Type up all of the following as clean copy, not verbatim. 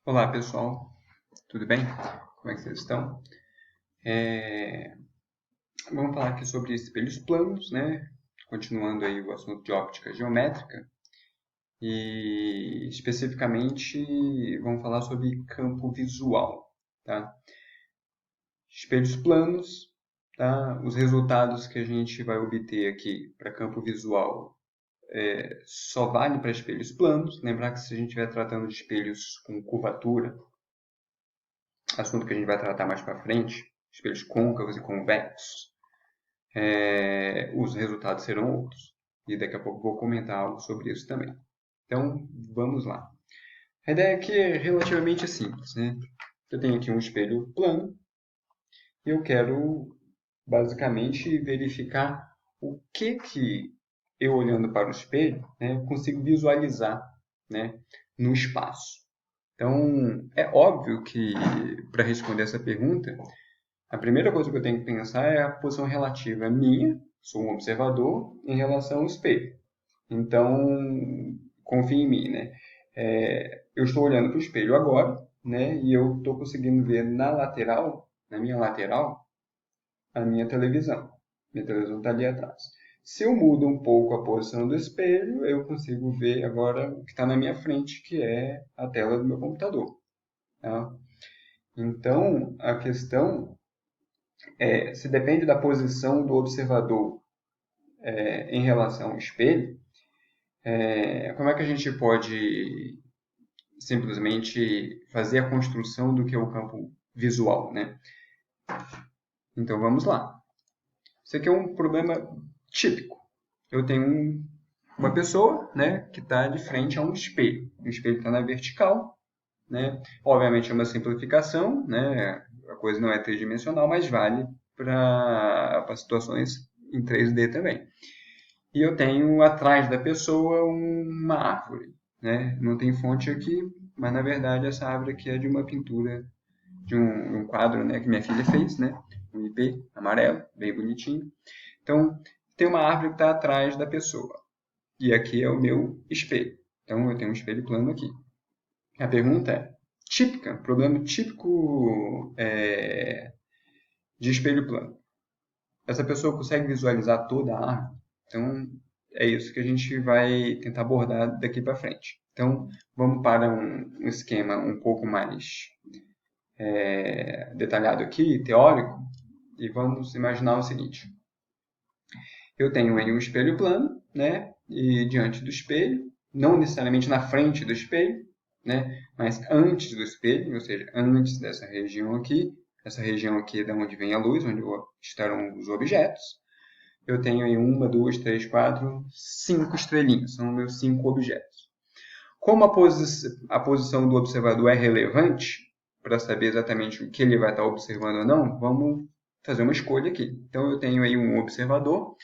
Olá pessoal, tudo bem? Como é que vocês estão? Vamos falar aqui sobre espelhos planos, né? Continuando aí o assunto de óptica geométrica e especificamente vamos falar sobre campo visual, tá? Espelhos planos, tá? Os resultados que a gente vai obter aqui para campo visual só vale para espelhos planos. Lembrar que se a gente estiver tratando de espelhos com curvatura, assunto que a gente vai tratar mais para frente, espelhos côncavos e convexos, os resultados serão outros. E daqui a pouco vou comentar algo sobre isso também. Então, vamos lá. A ideia aqui é relativamente simples, né? Eu tenho aqui um espelho plano e eu quero basicamente verificar o que eu olhando para o espelho, né, eu consigo visualizar, né, no espaço. Então, é óbvio que para responder essa pergunta, a primeira coisa que eu tenho que pensar é a posição relativa minha, sou um observador, em relação ao espelho. Então, confie em mim, né? Eu estou olhando para o espelho agora, né? E eu estou conseguindo ver na lateral, na minha lateral, a minha televisão. Minha televisão está ali atrás. Se eu mudo um pouco a posição do espelho, eu consigo ver agora o que está na minha frente, que é a tela do meu computador. Tá? Então, a questão se depende da posição do observador em relação ao espelho, como é que a gente pode simplesmente fazer a construção do que é o campo visual, né? Então vamos lá. Isso aqui é um problema típico. Eu tenho uma pessoa, né, que está de frente a um espelho. O espelho está na vertical, né? Obviamente é uma simplificação, né? A coisa não é tridimensional, mas vale para situações em 3D também. E eu tenho atrás da pessoa uma árvore, né? Não tem fonte aqui, mas na verdade essa árvore aqui é de uma pintura, de um quadro, né, que minha filha fez, né? Um IP amarelo, bem bonitinho. Então, tem uma árvore que está atrás da pessoa. E aqui é o meu espelho. Então, eu tenho um espelho plano aqui. A pergunta é, típica, problema típico de espelho plano. Essa pessoa consegue visualizar toda a árvore? Então, é isso que a gente vai tentar abordar daqui para frente. Então, vamos para um esquema um pouco mais detalhado aqui, teórico, e vamos imaginar o seguinte. Eu tenho aí um espelho plano, né? E diante do espelho, não necessariamente na frente do espelho, né? Mas antes do espelho, ou seja, antes dessa região aqui. Essa região aqui é de onde vem a luz, onde estarão os objetos. Eu tenho aí uma, duas, três, quatro, cinco estrelinhas. São meus cinco objetos. Como a posição do observador é relevante, para saber exatamente o que ele vai estar observando ou não, vamos fazer uma escolha aqui. Então, eu tenho aí um observador.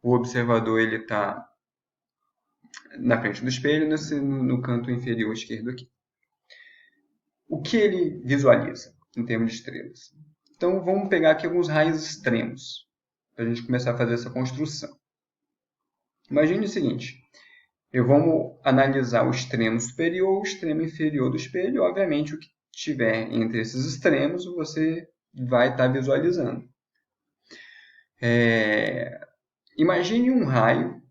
O observador está na frente do espelho, no canto inferior esquerdo aqui. O que ele visualiza em termos de estrelas? Então, vamos pegar aqui alguns raios extremos, para a gente começar a fazer essa construção. Imagine o seguinte, vamos analisar o extremo superior e o extremo inferior do espelho. Obviamente, o que tiver entre esses extremos, você vai estar visualizando. Imagine um raio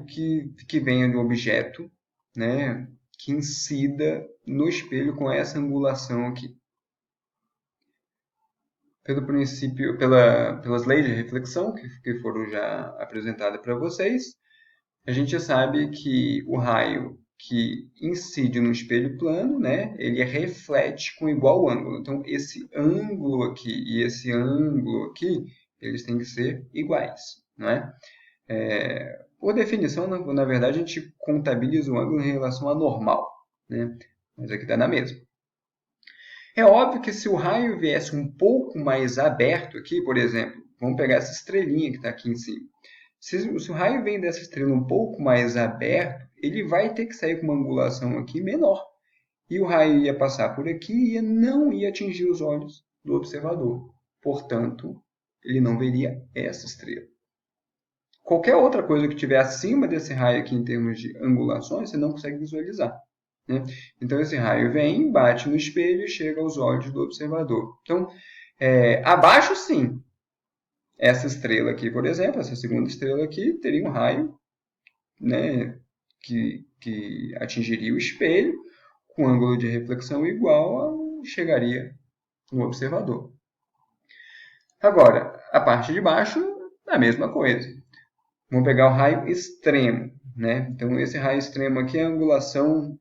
que venha de um objeto, né, que incida no espelho com essa angulação aqui. Pelo princípio, pelas leis de reflexão que foram já apresentadas para vocês, a gente sabe que o raio que incide no espelho plano, né, ele reflete com igual ângulo. Então, esse ângulo aqui e esse ângulo aqui, eles têm que ser iguais, não é? Por definição, na verdade, a gente contabiliza o ângulo em relação à normal, né? Mas aqui está na mesma. É óbvio que se o raio viesse um pouco mais aberto aqui, por exemplo, vamos pegar essa estrelinha que está aqui em cima. Se o raio vem dessa estrela um pouco mais aberto, ele vai ter que sair com uma angulação aqui menor. E o raio ia passar por aqui e não ia atingir os olhos do observador. Portanto, ele não veria essa estrela. Qualquer outra coisa que estiver acima desse raio aqui em termos de angulações, você não consegue visualizar. né? Então, esse raio vem, bate no espelho e chega aos olhos do observador. Então, abaixo, sim. Essa estrela aqui, por exemplo, essa segunda estrela aqui, teria um raio, né, que atingiria o espelho com ângulo de reflexão igual ao chegaria no observador. Agora, a parte de baixo, a mesma coisa. Vamos pegar o raio extremo, né? Então, esse raio extremo aqui é a angulação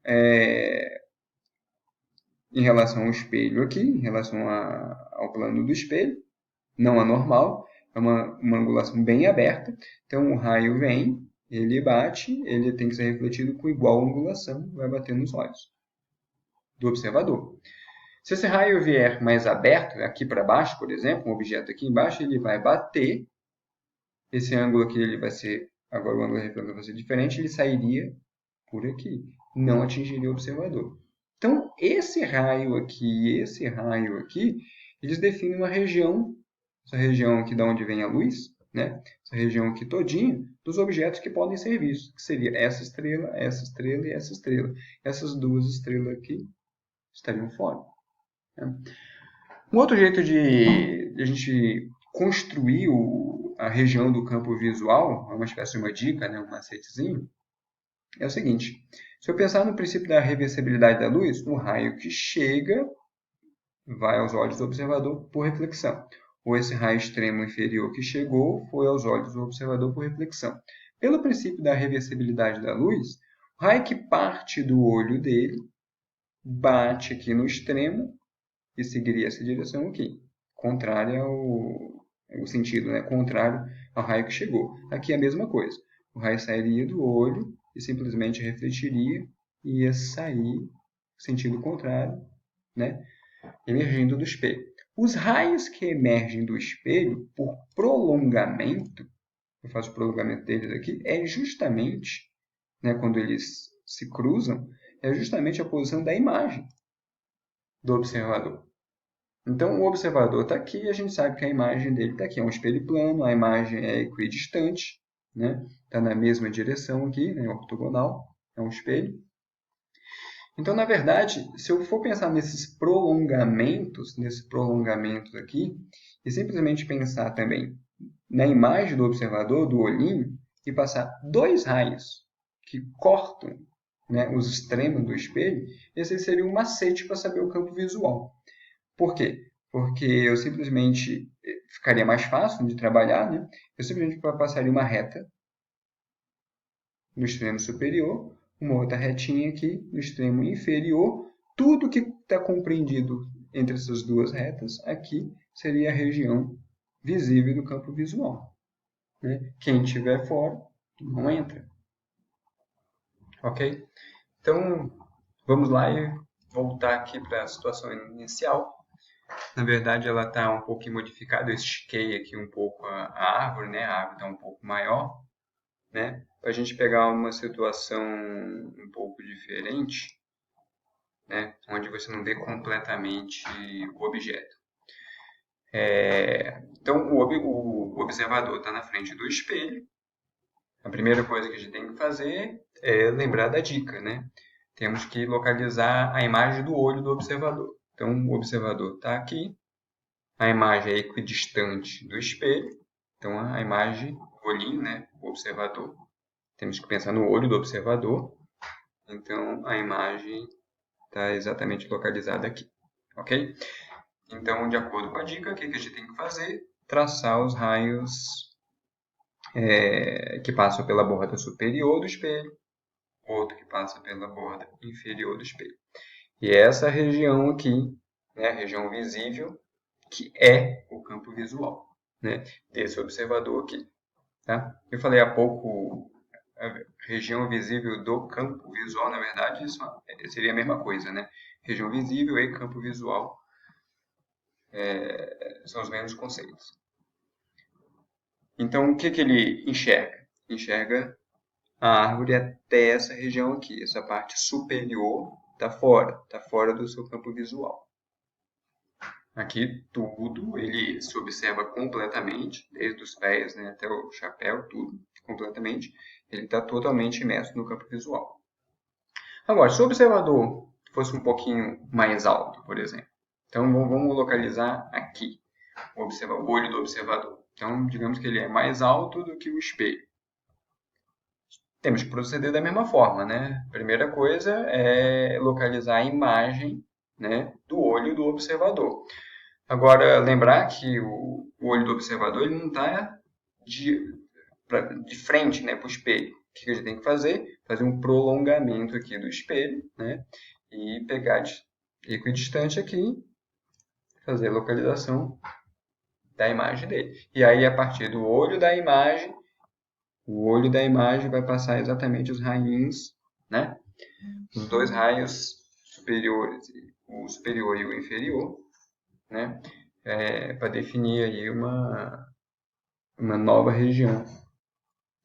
em relação ao espelho aqui, em relação ao plano do espelho, não anormal, é uma angulação bem aberta. Então, o raio vem, ele bate, ele tem que ser refletido com igual angulação, vai bater nos olhos do observador. Se esse raio vier mais aberto, aqui para baixo, por exemplo, um objeto aqui embaixo, ele vai bater, esse ângulo aqui ele vai ser, agora o ângulo de reflexão vai ser diferente, ele sairia por aqui, não atingiria o observador. Então, esse raio aqui e esse raio aqui, eles definem uma região, essa região aqui de onde vem a luz, né? Essa região aqui todinha, dos objetos que podem ser vistos, que seria essa estrela e essa estrela. Essas duas estrelas aqui estariam fora. Né? Um outro jeito de a gente construir a região do campo visual, é uma espécie de uma dica, né? Um macetezinho, é o seguinte. Se eu pensar no princípio da reversibilidade da luz, o raio que chega vai aos olhos do observador por reflexão. Ou esse raio extremo inferior que chegou foi aos olhos do observador por reflexão. Pelo princípio da reversibilidade da luz, o raio que parte do olho dele bate aqui no extremo e seguiria essa direção aqui, contrária ao sentido, né? Contrário ao raio que chegou. Aqui é a mesma coisa. O raio sairia do olho e simplesmente refletiria e ia sair sentido contrário, né? Emergindo do espelho. Os raios que emergem do espelho por prolongamento, eu faço o prolongamento deles aqui, é justamente, né, quando eles se cruzam, é justamente a posição da imagem do observador. Então, o observador está aqui e a gente sabe que a imagem dele está aqui. É um espelho plano, a imagem é equidistante, né? Está na mesma direção aqui, né? Ortogonal, é um espelho. Então, na verdade, se eu for pensar nesses prolongamentos aqui, e simplesmente pensar também na imagem do observador, do olhinho, e passar dois raios que cortam, né, os extremos do espelho, esse seria um macete para saber o campo visual. Por quê? Porque eu simplesmente ficaria mais fácil de trabalhar, né? Eu simplesmente passaria uma reta no extremo superior, uma outra retinha aqui no extremo inferior. Tudo que está compreendido entre essas duas retas aqui seria a região visível do campo visual. Né? Quem estiver fora não entra. Ok? Então, vamos lá e voltar aqui para a situação inicial. Na verdade, ela está um pouquinho modificada. Eu estiquei aqui um pouco a árvore, né? A árvore está um pouco maior, né? Para a gente pegar uma situação um pouco diferente, né? Onde você não vê completamente o objeto. Então, o observador está na frente do espelho. A primeira coisa que a gente tem que fazer é lembrar da dica, né? Temos que localizar a imagem do olho do observador. Então, o observador está aqui. A imagem é equidistante do espelho. Então, a imagem, o olhinho, né? O observador. Temos que pensar no olho do observador. Então, a imagem está exatamente localizada aqui. Ok? Então, de acordo com a dica, o que a gente tem que fazer? Traçar os raios que passam pela borda superior do espelho, outro que passa pela borda inferior do espelho. E essa região aqui, né, a região visível, que é o campo visual, né, desse observador aqui. Tá? Eu falei há pouco a região visível do campo visual, na verdade, isso seria a mesma coisa, né? Região visível e campo visual são os mesmos conceitos. Então, o que ele enxerga? Enxerga a árvore até essa região aqui. Essa parte superior está fora do seu campo visual. Aqui tudo ele se observa completamente, desde os pés, né, até o chapéu, tudo completamente. Ele está totalmente imerso no campo visual. Agora, se o observador fosse um pouquinho mais alto, por exemplo, então vamos localizar aqui o olho do observador. Então, digamos que ele é mais alto do que o espelho. Temos que proceder da mesma forma, né? Primeira coisa é localizar a imagem, né, do olho do observador. Agora, lembrar que o olho do observador ele não está de frente, né, para o espelho. O que a gente tem que fazer? Fazer um prolongamento aqui do espelho, né? E pegar equidistante aqui, fazer a localização da imagem dele. E aí, a partir do olho da imagem, o olho da imagem vai passar exatamente os rainhos, né? Os dois raios superiores, o superior e o inferior, né? Para definir aí uma nova região,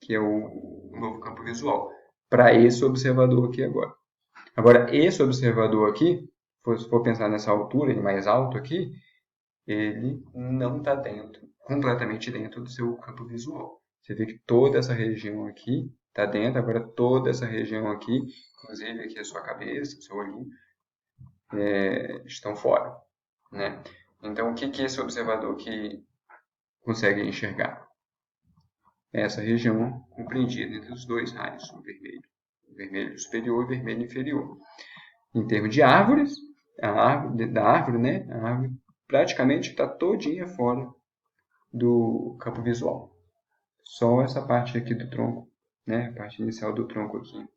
que é o novo campo visual, para esse observador aqui agora. Agora, esse observador aqui, se for pensar nessa altura, ele mais alto aqui, ele não está completamente dentro do seu campo visual. Você vê que toda essa região aqui está dentro, agora toda essa região aqui, inclusive aqui a sua cabeça, o seu olhinho, estão fora, né? Então, o que esse observador aqui consegue enxergar? Essa região compreendida entre os dois raios, o vermelho superior e o vermelho inferior. Em termos de árvores, da árvore, né? A árvore praticamente está todinha fora do campo visual. Só essa parte aqui do tronco, né? A parte inicial do tronco aqui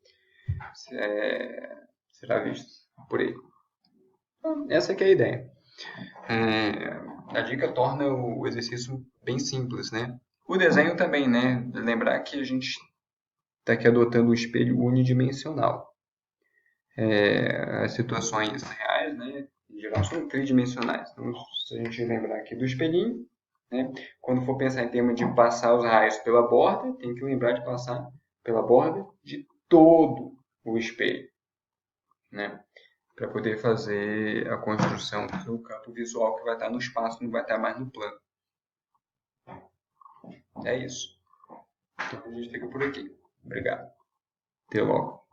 será vista por ele. Então, essa aqui é a ideia. A dica torna o exercício bem simples, né? O desenho também, né? Lembrar que a gente está aqui adotando um espelho unidimensional. As situações reais, né? Em geral, são tridimensionais. Então, se a gente lembrar aqui do espelhinho, né? Quando for pensar em termos de passar os raios pela borda, tem que lembrar de passar pela borda de todo o espelho, né? Para poder fazer a construção do seu campo visual que vai estar no espaço, não vai estar mais no plano. É isso. Então a gente fica por aqui. Obrigado. Até logo.